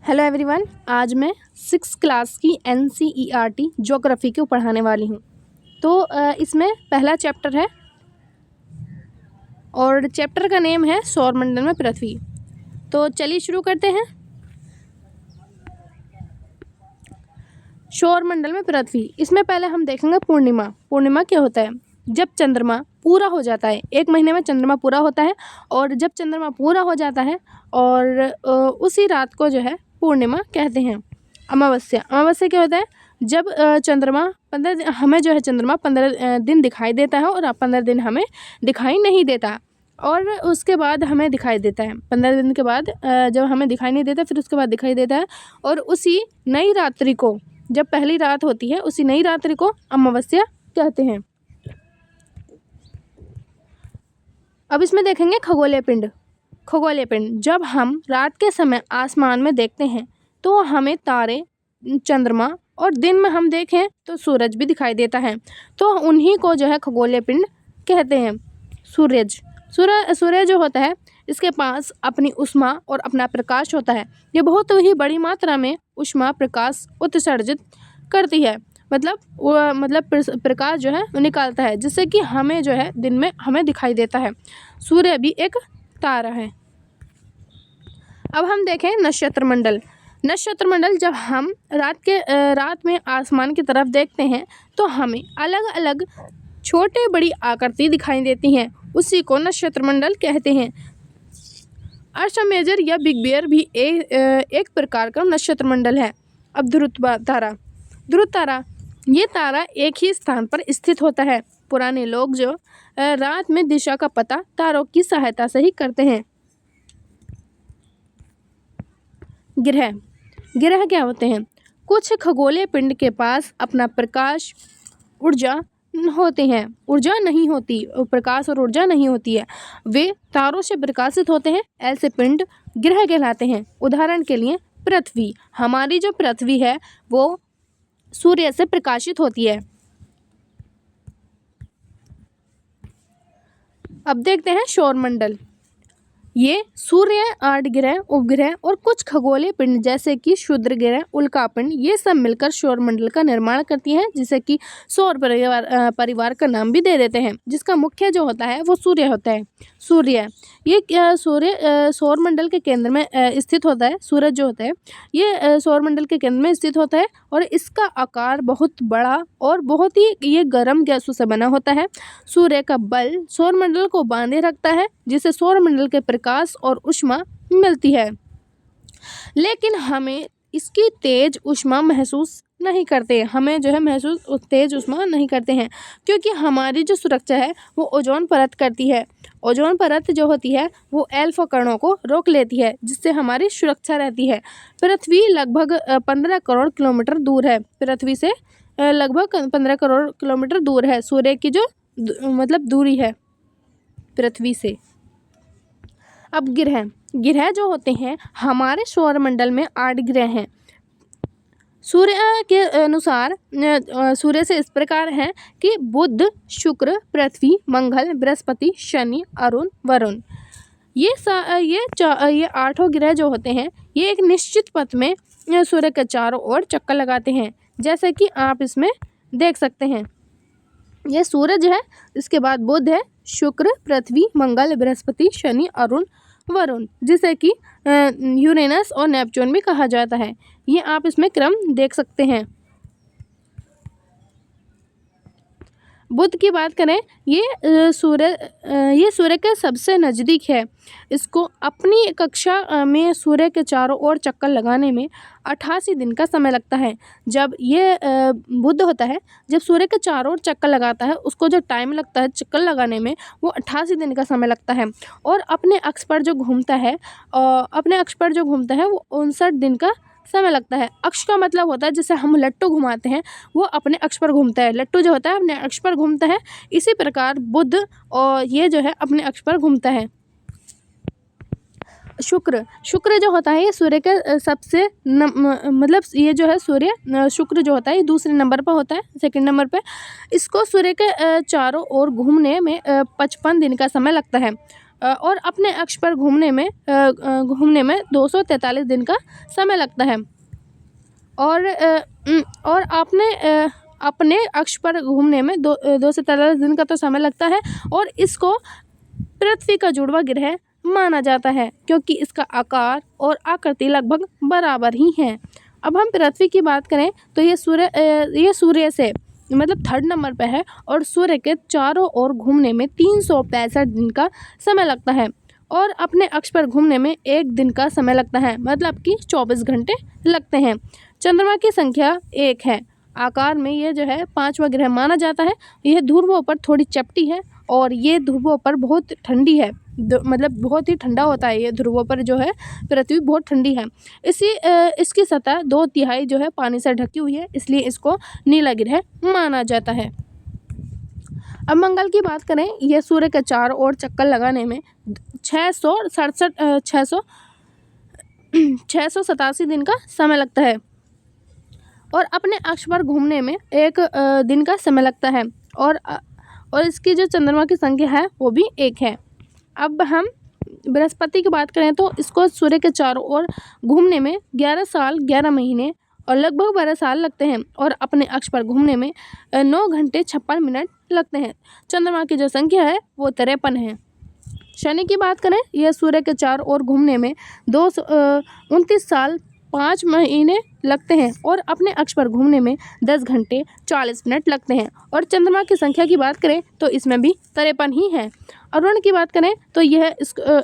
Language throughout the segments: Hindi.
हेलो एवरीवन, आज मैं 6th क्लास की NCERT ज्योग्राफी को पढ़ाने वाली हूँ। तो इसमें पहला चैप्टर है और चैप्टर का नेम है सौरमंडल में पृथ्वी। तो चलिए शुरू करते हैं। सौरमंडल में पृथ्वी, इसमें पहले हम देखेंगे पूर्णिमा। पूर्णिमा क्या होता है? जब चंद्रमा पूरा हो जाता है, 1 महीने में चंद्रमा पूरा होता है और जब चंद्रमा पूरा हो जाता है और उसी रात को जो है पूर्णिमा कहते हैं। अमावस्या, अमावस्या क्या होता है? जब चंद्रमा 15 हमें जो है चंद्रमा 15 दिन दिखाई देता है और 15 दिन हमें दिखाई नहीं देता और उसके बाद हमें दिखाई देता है। 15 दिन के बाद जब हमें दिखाई नहीं देता फिर उसके बाद दिखाई देता है और उसी नई रात्रि को, जब पहली रात होती है उसी नई रात्रि को अमावस्या कहते हैं। अब इसमें देखेंगे खगोलीय पिंड। खगोलीय पिंड, जब हम रात के समय आसमान में देखते हैं तो हमें तारे, चंद्रमा और दिन में हम देखें तो सूरज भी दिखाई देता है, तो उन्हीं को जो है खगोलीय पिंड कहते हैं। सूर्य जो होता है इसके पास अपनी ऊष्मा और अपना प्रकाश होता है। ये बहुत ही बड़ी मात्रा में ऊष्मा प्रकाश उत्सर्जित करती है, मतलब प्रकाश जो है वो निकालता है, जिससे कि हमें जो है दिन में हमें दिखाई देता है। सूर्य भी एक तारा है। अब हम देखें नक्षत्र मंडल। नक्षत्र मंडल, जब हम रात में आसमान की तरफ देखते हैं तो हमें अलग अलग छोटे बड़ी आकृति दिखाई देती हैं, उसी को नक्षत्र मंडल कहते हैं। अर्थ मेजर या बिग बियर भी एक प्रकार का नक्षत्र मंडल है। अब ध्रुव तारा, ये तारा एक ही स्थान पर स्थित होता है। पुराने लोग जो रात में दिशा का पता तारों की सहायता से ही करते हैं। ग्रह क्या होते हैं? कुछ खगोलीय पिंड के पास अपना प्रकाश ऊर्जा होते हैं, प्रकाश और ऊर्जा नहीं होती है, वे तारों से प्रकाशित होते हैं। ऐसे पिंड ग्रह कहलाते हैं। उदाहरण के लिए पृथ्वी, हमारी जो पृथ्वी है वो सूर्य से प्रकाशित होती है। अब देखते हैं सौरमंडल। ये सूर्य, 8 ग्रह, उपग्रह और कुछ खगोलीय पिंड जैसे कि क्षुद्र ग्रह, उल्कापिंड, ये सब मिलकर सौरमंडल का निर्माण करती हैं, जिसे कि सौर परिवार का नाम भी दे देते हैं, जिसका मुख्य जो होता है वो सूर्य होता है। सूर्य सौरमंडल के केंद्र में स्थित होता है। सूरज जो होता है ये सौरमंडल के केंद्र में स्थित होता है और इसका आकार बहुत बड़ा और बहुत ही ये गर्म गैसों से बना होता है। सूर्य का बल सौरमंडल को बांधे रखता है, जिससे सौरमंडल के प्रकाश और ऊष्मा मिलती है, लेकिन हमें इसकी तेज ऊष्मा महसूस नहीं करते। हमें जो है तेज ऊष्मा नहीं करते हैं, क्योंकि हमारी जो सुरक्षा है वो ओजोन परत करती है। ओजोन परत जो होती है वो अल्फा किरणों को रोक लेती है, जिससे हमारी सुरक्षा रहती है। पृथ्वी लगभग 15 करोड़ किलोमीटर दूर है। पृथ्वी से लगभग 15 करोड़ किलोमीटर दूर है सूर्य की जो दूरी है पृथ्वी से। अब ग्रह जो होते हैं, हमारे सौरमंडल में 8 ग्रह हैं। सूर्य के अनुसार सूर्य से इस प्रकार हैं कि बुध, शुक्र, पृथ्वी, मंगल, बृहस्पति, शनि, अरुण, वरुण। ये 8 ग्रह जो होते हैं ये एक निश्चित पथ में सूर्य के चारों ओर चक्कर लगाते हैं, जैसे कि आप इसमें देख सकते हैं। ये सूरज है, इसके बाद बुध है, शुक्र, पृथ्वी, मंगल, बृहस्पति, शनि, अरुण, वरुण, जिसे कि यूरेनस और नेपच्यून भी कहा जाता है। ये आप इसमें क्रम देख सकते हैं। बुध की बात करें, ये सूर्य के सबसे नज़दीक है। इसको अपनी कक्षा में सूर्य के चारों ओर चक्कर लगाने में 88 दिन का समय लगता है। जब ये बुध होता है, जब सूर्य के चारों ओर चक्कर लगाता है, उसको जो टाइम लगता है चक्कर लगाने में वो 88 दिन का समय लगता है। और अपने अक्ष पर जो घूमता है वो 59 दिन का समय लगता है। अक्ष का मतलब होता है जैसे हम लट्टू घुमाते हैं, वो अपने अक्ष पर घूमता है। लट्टू जो होता है अपने अक्ष पर घूमता है, इसी प्रकार बुध और ये जो है अपने अक्ष पर घूमता है। शुक्र जो होता है ये सूर्य के सबसे ये जो है शुक्र जो होता है ये दूसरे नंबर पर होता है, सेकंड नंबर पे। इसको सूर्य के चारों ओर घूमने में 55 दिन का समय लगता है। और अपने अक्ष पर घूमने में 243 दिन का समय लगता है। और अपने अक्ष पर घूमने में 243 दिन का तो समय लगता है, और इसको पृथ्वी का जुड़वा ग्रह माना जाता है क्योंकि इसका आकार और आकृति लगभग बराबर ही हैं। अब हम पृथ्वी की बात करें तो ये सूर्य से मतलब 3rd नंबर पे है, और सूर्य के चारों ओर घूमने में 365 दिन का समय लगता है, और अपने अक्ष पर घूमने में 1 दिन का समय लगता है, मतलब कि 24 घंटे लगते हैं। चंद्रमा की संख्या 1 है। आकार में ये जो है 5वां ग्रह माना जाता है। यह ध्रुवों पर थोड़ी चपटी है, और ये ध्रुवों पर बहुत ठंडी है, मतलब बहुत ही ठंडा होता है। ये ध्रुवों पर जो है पृथ्वी बहुत ठंडी है। इसकी सतह 2/3 जो है पानी से ढकी हुई है, इसलिए इसको नीला ग्रह माना जाता है। अब मंगल की बात करें, यह सूर्य के चारों ओर चक्कर लगाने में 687 दिन का समय लगता है, और अपने अक्ष पर घूमने में 1 दिन का समय लगता है, और इसकी जो चंद्रमा की संख्या है वो भी 1 है। अब हम बृहस्पति की बात करें तो इसको सूर्य के चारों ओर घूमने में 11 साल 11 महीने और लगभग 12 साल लगते हैं, और अपने अक्ष पर घूमने में 9 घंटे 56 मिनट लगते हैं। चंद्रमा की जो संख्या है वो 53 है। शनि की बात करें, यह सूर्य के चारों ओर घूमने में 29 साल 5 महीने लगते हैं, और अपने अक्ष पर घूमने में 10 घंटे 40 मिनट लगते हैं। और चंद्रमा की संख्या की बात करें तो इसमें भी 53 ही है। अरुण की बात करें तो यह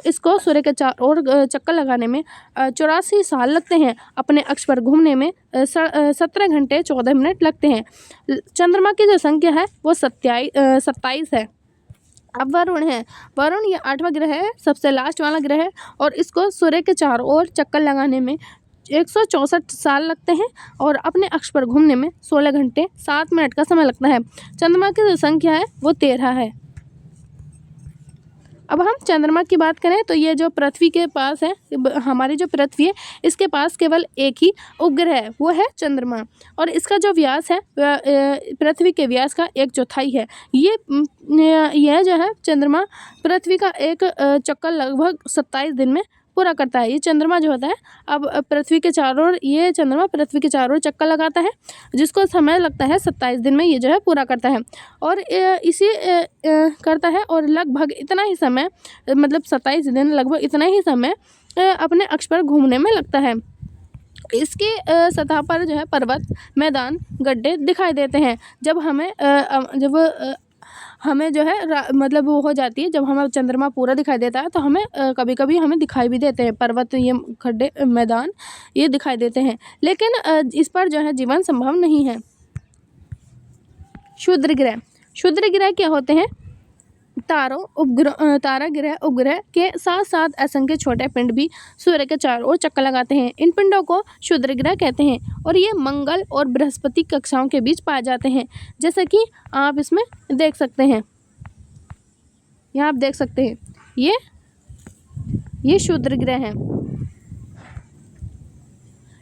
इसको सूर्य के चारों ओर चक्कर लगाने में 84 साल लगते हैं। अपने अक्ष पर घूमने में 17 घंटे 14 मिनट लगते हैं। चंद्रमा की जो संख्या है वो 27 है। अब वरुण है। वरुण ये 8वां ग्रह है, सबसे लास्ट वाला ग्रह है, और इसको सूर्य के चारों ओर चक्कर लगाने में 164 साल लगते हैं, और अपने अक्ष पर घूमने में 16 घंटे 7 मिनट का समय लगता है। चंद्रमा की जो संख्या है वो 13 है। अब हम चंद्रमा की बात करें तो ये जो पृथ्वी के पास है, हमारी जो पृथ्वी है, इसके पास केवल एक ही उपग्रह है, वो है चंद्रमा, और इसका जो व्यास है पृथ्वी के व्यास का 1/4 है। यह जो है चंद्रमा पृथ्वी का एक चक्कर लगभग 27 दिन में पूरा करता है। ये चंद्रमा जो होता है, अब पृथ्वी के चारों ओर ये चंद्रमा पृथ्वी के चारों ओर चक्कर लगाता है, जिसको समय लगता है 27 दिन में ये जो है पूरा करता है, और करता है, और लगभग इतना ही समय, मतलब 27 दिन लगभग इतना ही समय अपने अक्ष पर घूमने में लगता है। इसकी सतह पर जो है पर्वत, मैदान, गड्ढे दिखाई देते हैं। जब हमें जो है मतलब वो हो जाती है, जब हमें चंद्रमा पूरा दिखाई देता है तो हमें कभी कभी हमें दिखाई भी देते हैं पर्वत, ये गड्ढे, मैदान ये दिखाई देते हैं, लेकिन इस पर जो है जीवन संभव नहीं है। क्षुद्र ग्रह क्या होते हैं? तारा ग्रह उपग्रह के साथ साथ असंख्य छोटे पिंड भी सूर्य के चारों ओर चक्कर लगाते हैं। इन पिंडों को क्षुद्र ग्रह कहते हैं, और ये मंगल और बृहस्पति कक्षाओं के बीच पाए जाते हैं, जैसा कि आप इसमें देख सकते हैं। यहाँ आप देख सकते हैं ये क्षुद्र ग्रह हैं।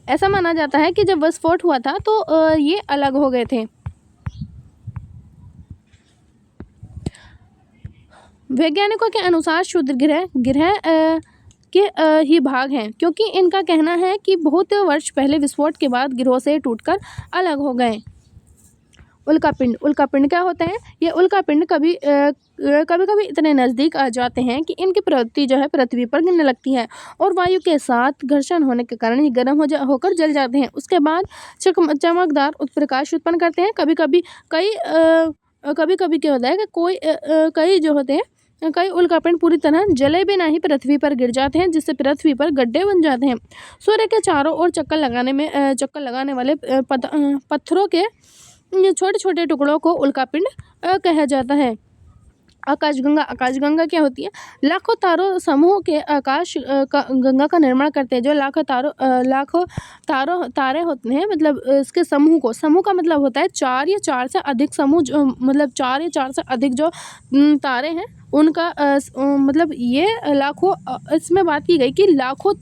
ऐसा माना जाता है कि जब विस्फोट हुआ था तो ये अलग हो गए थे। वैज्ञानिकों के अनुसार क्षुद्र ग्रह के ही भाग हैं, क्योंकि इनका कहना है कि बहुत वर्ष पहले विस्फोट के बाद ग्रहों से टूटकर अलग हो गए। उल्कापिंड क्या होते हैं? ये उल्कापिंड कभी कभी इतने नज़दीक आ जाते हैं कि इनकी प्रवृत्ति जो है पृथ्वी पर गिरने लगती है, और वायु के साथ घर्षण होने के कारण ये गर्म होकर जल जाते हैं। उसके बाद चमकदार उत्प्रकाश उत्पन्न करते हैं। कभी कभी क्या होता है कि कई उल्कापिंड पूरी तरह जले बिना ही पृथ्वी पर गिर जाते हैं, जिससे पृथ्वी पर गड्ढे बन जाते हैं। सूर्य के चारों ओर चक्कर लगाने वाले पत्थरों के छोटे छोटे टुकड़ों को उल्कापिंड कहा जाता है। आकाशगंगा क्या होती है? लाखों तारों समूह के गंगा का निर्माण करते हैं। जो लाखों तारे होते हैं, मतलब इसके समूह का मतलब होता है 4 या 4 से अधिक समूह, जो मतलब 4 या 4 से अधिक जो तारे हैं उनका मतलब ये लाखों, इसमें बात की गई कि लाखों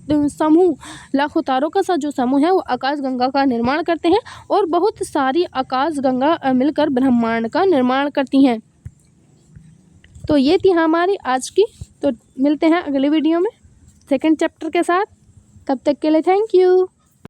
तारों का जो समूह है वो आकाशगंगा का निर्माण करते हैं, और बहुत सारी आकाशगंगा मिलकर ब्रह्मांड का निर्माण करती हैं। तो ये थी हमारी आज की। तो मिलते हैं अगले वीडियो में सेकंड चैप्टर के साथ। तब तक के लिए थैंक यू।